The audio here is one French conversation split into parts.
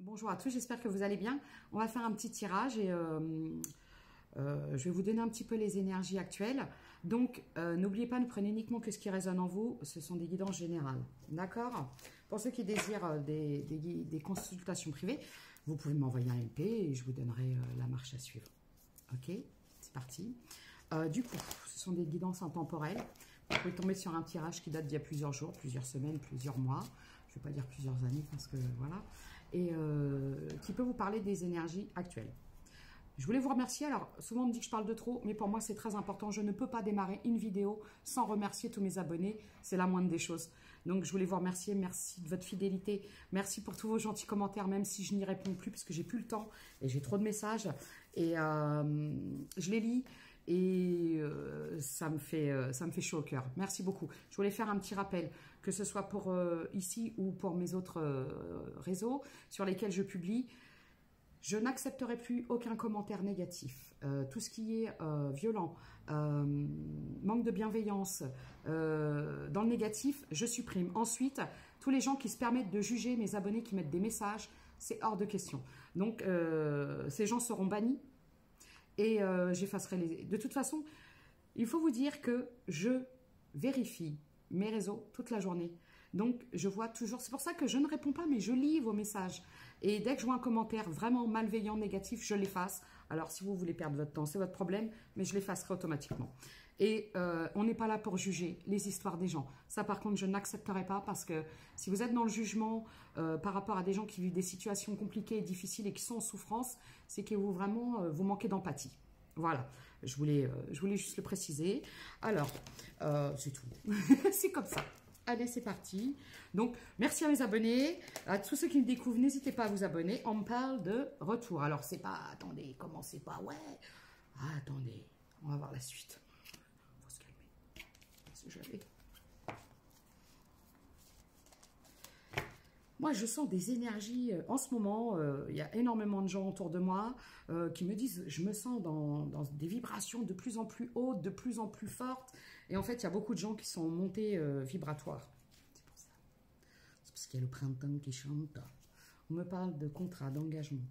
Bonjour à tous, j'espère que vous allez bien. On va faire un petit tirage et je vais vous donner un petit peu les énergies actuelles. Donc, n'oubliez pas, ne prenez uniquement que ce qui résonne en vous. Ce sont des guidances générales. D'accord? Pour ceux qui désirent des consultations privées, vous pouvez m'envoyer un MP et je vous donnerai la marche à suivre. Ok? C'est parti. Du coup, ce sont des guidances intemporelles. Vous pouvez tomber sur un tirage qui date d'il y a plusieurs jours, plusieurs semaines, plusieurs mois. Je ne vais pas dire plusieurs années parce que voilà. Et qui peut vous parler des énergies actuelles. Je voulais vous remercier. Alors, souvent on me dit que je parle de trop, mais pour moi c'est très important. Je ne peux pas démarrer une vidéo sans remercier tous mes abonnés. C'est la moindre des choses. Donc, je voulais vous remercier. Merci de votre fidélité. Merci pour tous vos gentils commentaires, même si je n'y réponds plus parce que j'ai plus le temps et j'ai trop de messages. Et je les lis. Et ça me fait chaud au cœur. Merci beaucoup. Je voulais faire un petit rappel, que ce soit pour ici ou pour mes autres réseaux sur lesquels je publie. Je n'accepterai plus aucun commentaire négatif. Tout ce qui est violent, manque de bienveillance, dans le négatif, je supprime. Ensuite, tous les gens qui se permettent de juger mes abonnés, qui mettent des messages, c'est hors de question. Donc, ces gens seront bannis. Et j'effacerai les... De toute façon, il faut vous dire que je vérifie mes réseaux toute la journée. Donc, je vois toujours... C'est pour ça que je ne réponds pas, mais je lis vos messages. Et dès que je vois un commentaire vraiment malveillant, négatif, je l'efface. Alors, si vous voulez perdre votre temps, c'est votre problème, mais je l'effacerai automatiquement. Et on n'est pas là pour juger les histoires des gens. Ça, par contre, je n'accepterai pas parce que si vous êtes dans le jugement par rapport à des gens qui vivent des situations compliquées et difficiles et qui sont en souffrance, c'est que vous vraiment vous manquez d'empathie. Voilà, je voulais juste le préciser. Alors, c'est tout. C'est comme ça. Allez, c'est parti. Donc, merci à mes abonnés. À tous ceux qui me découvrent, n'hésitez pas à vous abonner. On me parle de retour. Alors, c'est pas... Attendez, commencez pas. Ouais. Ah, attendez. On va voir la suite. Faut se calmer. Si j'avais... Moi, je sens des énergies en ce moment. Il y a énormément de gens autour de moi qui me disent, je me sens dans des vibrations de plus en plus hautes, de plus en plus fortes. Et en fait, il y a beaucoup de gens qui sont montés vibratoires. C'est pour ça. C'est parce qu'il y a le printemps qui chante. On me parle de contrat, d'engagement.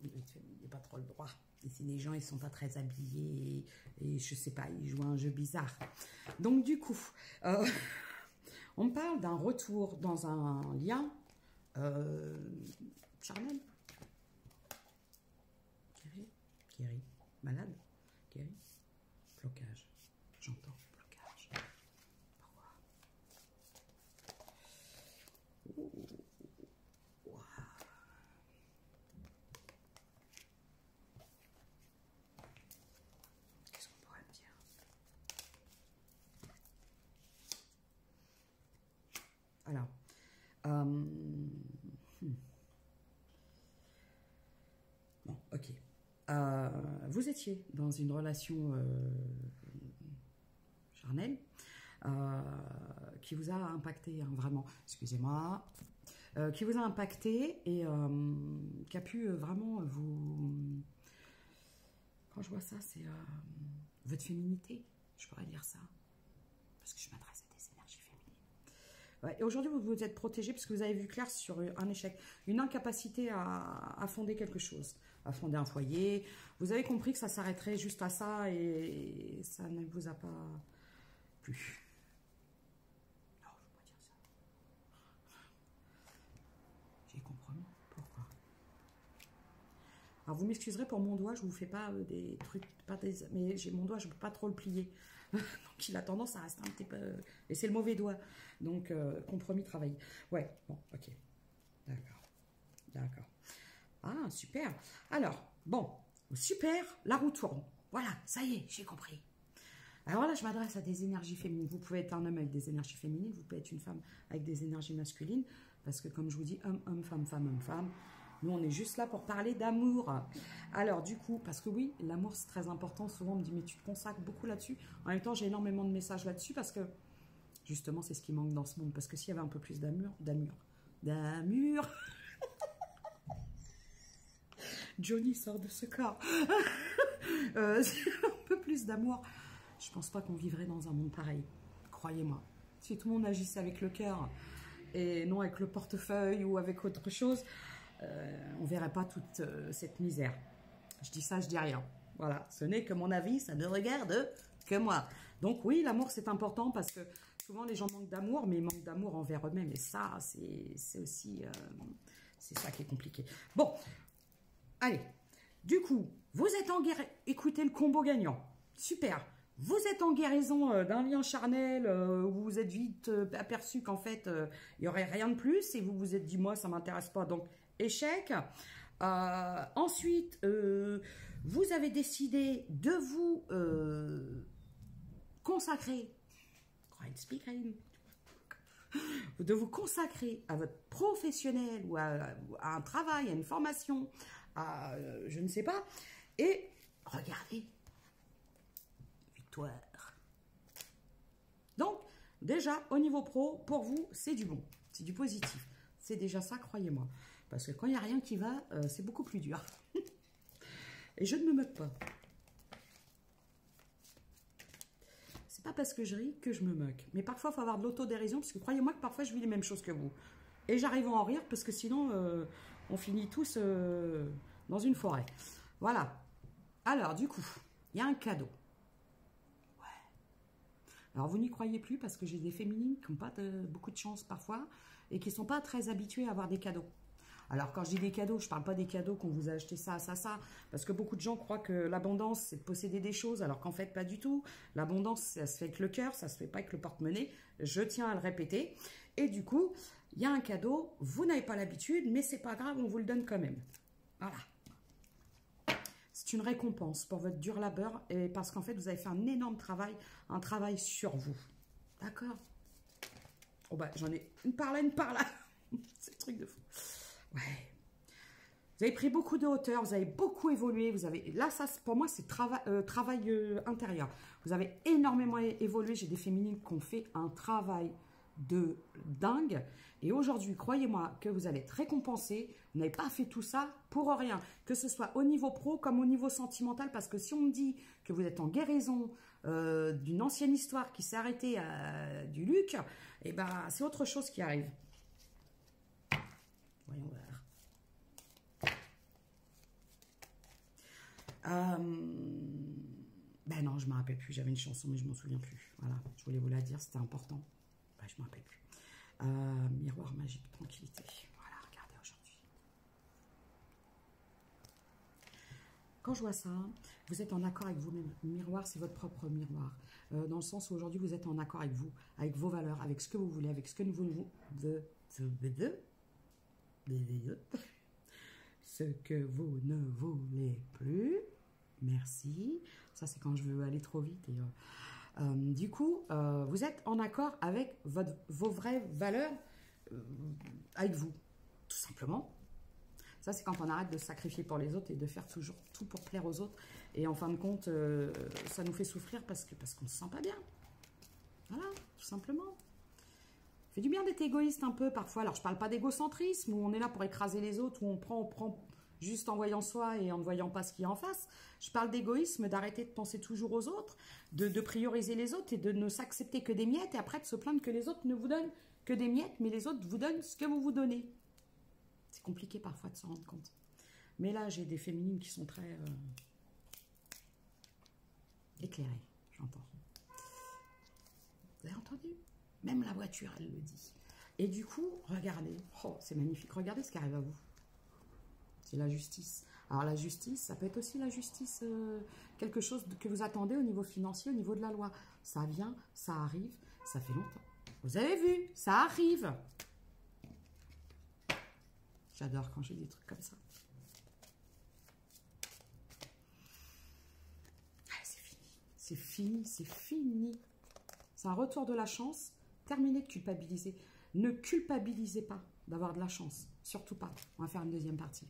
Il n'y a pas trop le droit. Et si les gens, ils sont pas très habillés et je sais pas, ils jouent à un jeu bizarre. Donc, du coup... on me parle d'un retour dans un lien charnel. Guéri, malade, guéri, blocage. J'entends blocage. Pourquoi? Wow. Qu'est-ce qu'on pourrait me dire? Alors, bon, ok. Vous étiez dans une relation charnelle qui vous a impacté, hein, vraiment, excusez-moi, qui vous a impacté et qui a pu vraiment vous... Quand je vois ça, c'est votre féminité, je pourrais dire ça, parce que je m'adresse à des énergies féminines. Ouais, et aujourd'hui, vous vous êtes protégé parce que vous avez vu clair sur un échec, une incapacité à fonder quelque chose, à fonder un foyer. Vous avez compris que ça s'arrêterait juste à ça et ça ne vous a pas plu. Non, je ne veux pas dire ça. J'ai compromis. Pourquoi? Alors, vous m'excuserez pour mon doigt, je ne vous fais pas des trucs, mais j'ai mon doigt, je ne peux pas trop le plier. Donc, il a tendance à rester un petit peu... Et c'est le mauvais doigt. Donc, compromis, travail. Ouais, bon, ok. D'accord. D'accord. Ah, super. Alors, bon, super, la roue tourne. Voilà, ça y est, j'ai compris. Alors là, je m'adresse à des énergies féminines. Vous pouvez être un homme avec des énergies féminines, vous pouvez être une femme avec des énergies masculines. Parce que, comme je vous dis, homme, homme, femme, femme, homme, femme. Nous, on est juste là pour parler d'amour. Alors, du coup, parce que oui, l'amour, c'est très important. Souvent, on me dit, mais tu te consacres beaucoup là-dessus. En même temps, j'ai énormément de messages là-dessus parce que, justement, c'est ce qui manque dans ce monde. Parce que s'il y avait un peu plus d'amour... Johnny sort de ce corps. Un peu plus d'amour. Je pense pas qu'on vivrait dans un monde pareil. Croyez-moi. Si tout le monde agissait avec le cœur, et non avec le portefeuille ou avec autre chose, on ne verrait pas toute cette misère. Je dis ça, je dis rien. Voilà, ce n'est que mon avis, ça ne regarde que moi. Donc oui, l'amour c'est important parce que souvent les gens manquent d'amour, mais ils manquent d'amour envers eux-mêmes. Et ça, c'est aussi, c'est ça qui est compliqué. Bon, allez, du coup, vous êtes en guerre, écoutez le combo gagnant. Super. Vous êtes en guérison d'un lien charnel où vous vous êtes vite aperçu qu'en fait, il n'y aurait rien de plus et vous vous êtes dit, moi, ça ne m'intéresse pas, donc échec. Ensuite, vous avez décidé de vous consacrer, de vous consacrer à votre professionnel ou à un travail, à une formation, à je ne sais pas, et regardez, victoire. Donc, déjà, au niveau pro, pour vous, c'est du bon, c'est du positif. C'est déjà ça, croyez-moi. Parce que quand il n'y a rien qui va, c'est beaucoup plus dur. Et je ne me moque pas. C'est pas parce que je ris que je me moque. Mais parfois, il faut avoir de l'autodérision, parce que croyez-moi que parfois, je vis les mêmes choses que vous. Et j'arrive à en rire, parce que sinon, on finit tous dans une forêt. Voilà. Alors, du coup, il y a un cadeau. Ouais. Alors, vous n'y croyez plus, parce que j'ai des féminines qui n'ont pas beaucoup de chance parfois, et qui ne sont pas très habituées à avoir des cadeaux. Alors, quand je dis des cadeaux, je ne parle pas des cadeaux qu'on vous a acheté ça, parce que beaucoup de gens croient que l'abondance, c'est de posséder des choses, alors qu'en fait, pas du tout. L'abondance, ça se fait avec le cœur, ça ne se fait pas avec le porte-monnaie. Je tiens à le répéter. Et du coup, il y a un cadeau, vous n'avez pas l'habitude, mais c'est pas grave, on vous le donne quand même. Voilà. C'est une récompense pour votre dur labeur, et parce qu'en fait, vous avez fait un énorme travail, un travail sur vous. D'accord? Oh bah, j'en ai une par là, une par là. C'est un truc de fou. Ouais. Vous avez pris beaucoup de hauteur, vous avez beaucoup évolué, vous avez là ça pour moi c'est travail intérieur. Vous avez énormément évolué, j'ai des féminines qui ont fait un travail de dingue et aujourd'hui, croyez-moi que vous allez être récompensés. Vous n'avez pas fait tout ça pour rien, que ce soit au niveau pro comme au niveau sentimental, parce que si on me dit que vous êtes en guérison d'une ancienne histoire qui s'est arrêtée à du Luc, et ben c'est autre chose qui arrive. Voyons voir. Ben non, je ne me rappelle plus. J'avais une chanson, mais je ne m'en souviens plus. Voilà, je voulais vous la dire, c'était important. Ben, je ne me rappelle plus. Miroir magique, tranquillité. Voilà, regardez aujourd'hui. Quand je vois ça, vous êtes en accord avec vous-même. Miroir, c'est votre propre miroir. Dans le sens où aujourd'hui, vous êtes en accord avec vous, avec vos valeurs, avec ce que vous voulez, avec ce que vous... Ce que vous ne voulez plus. Merci. Ça, c'est quand je veux aller trop vite. Et, du coup, vous êtes en accord avec vos vraies valeurs, avec vous, tout simplement. Ça, c'est quand on arrête de se sacrifier pour les autres et de faire toujours tout pour plaire aux autres. Et en fin de compte, ça nous fait souffrir parce qu'on ne se sent pas bien. Voilà, tout simplement. Ça fait du bien d'être égoïste un peu parfois. Alors, je ne parle pas d'égocentrisme, où on est là pour écraser les autres, où on prend juste en voyant soi et en ne voyant pas ce qu'il y a en face. Je parle d'égoïsme, d'arrêter de penser toujours aux autres, de prioriser les autres et de ne s'accepter que des miettes et après de se plaindre que les autres ne vous donnent que des miettes, mais les autres vous donnent ce que vous donnez. C'est compliqué parfois de s'en rendre compte. Mais là, j'ai des féminines qui sont très éclairées, j'entends. Vous avez entendu ? Même la voiture, elle le dit. Et du coup, regardez. Oh, c'est magnifique. Regardez ce qui arrive à vous. C'est la justice. Alors, la justice, ça peut être aussi la justice, quelque chose que vous attendez au niveau financier, au niveau de la loi. Ça vient, ça arrive, ça fait longtemps. Vous avez vu, ça arrive. J'adore quand j'ai des trucs comme ça. Ah, c'est fini. C'est fini, c'est fini. C'est un retour de la chance. Terminez de culpabiliser. Ne culpabilisez pas d'avoir de la chance. Surtout pas. On va faire une deuxième partie.